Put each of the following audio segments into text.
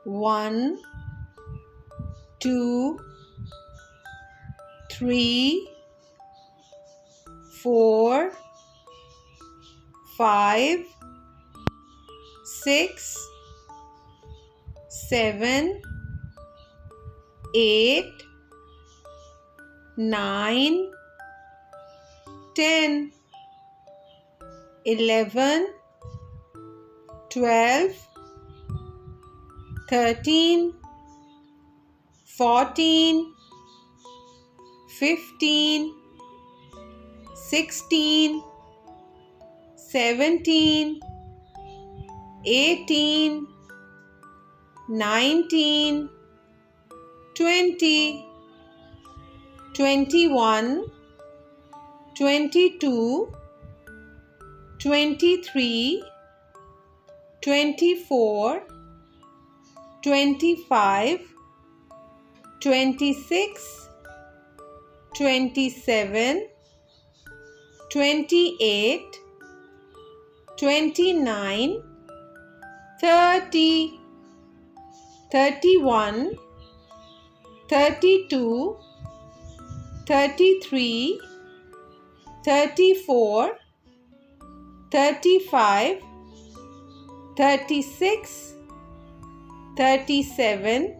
1, 2, 3, 4, 5, 6, 7, 8, 9, 10, 11, 12, 13, 14, 15, 16, 17, 18, 19, 20, 21, 22, 23, 24, 25, 26, 27, 28, 29, 30, 31, 32, 33, 34, 35, 36, 37,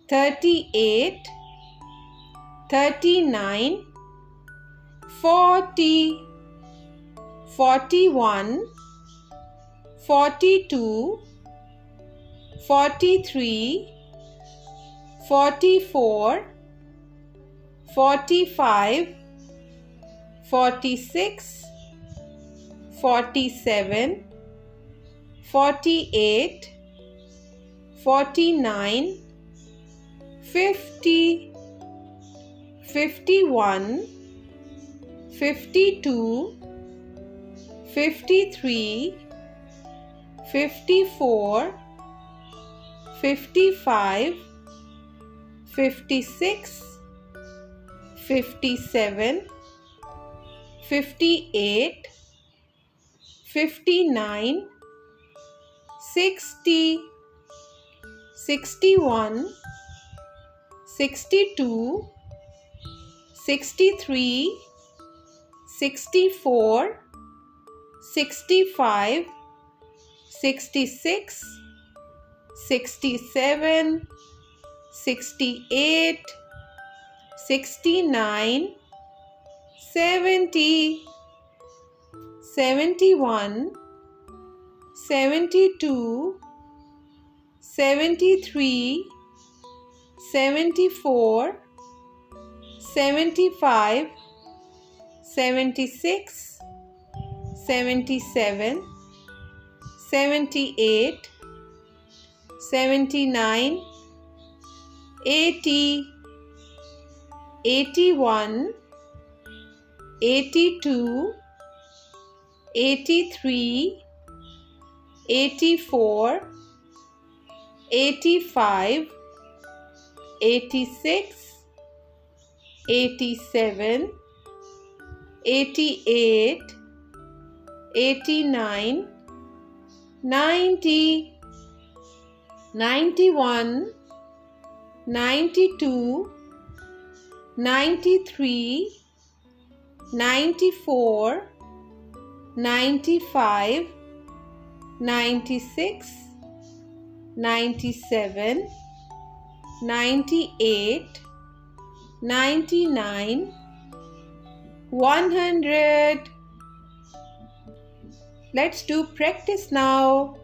38, 39, 40, 41, 42, 43, 44, 45, 46, 47, 48, 49, 50, 51, 52, 53, 54, 55, 56, 57, 58, 59, 60, 61, 62, 63, 64, 65, 66, 67, 68, 69, 70, 71, 72, 73, 74, 75, 76, 77, 78, 79, 80, 81, 82, 83, 84, 85, 86, 87, 88, 89, 90, 91, 92, 93, 94, 95, 96, 97, 98, 99, 100. Let's do practice now.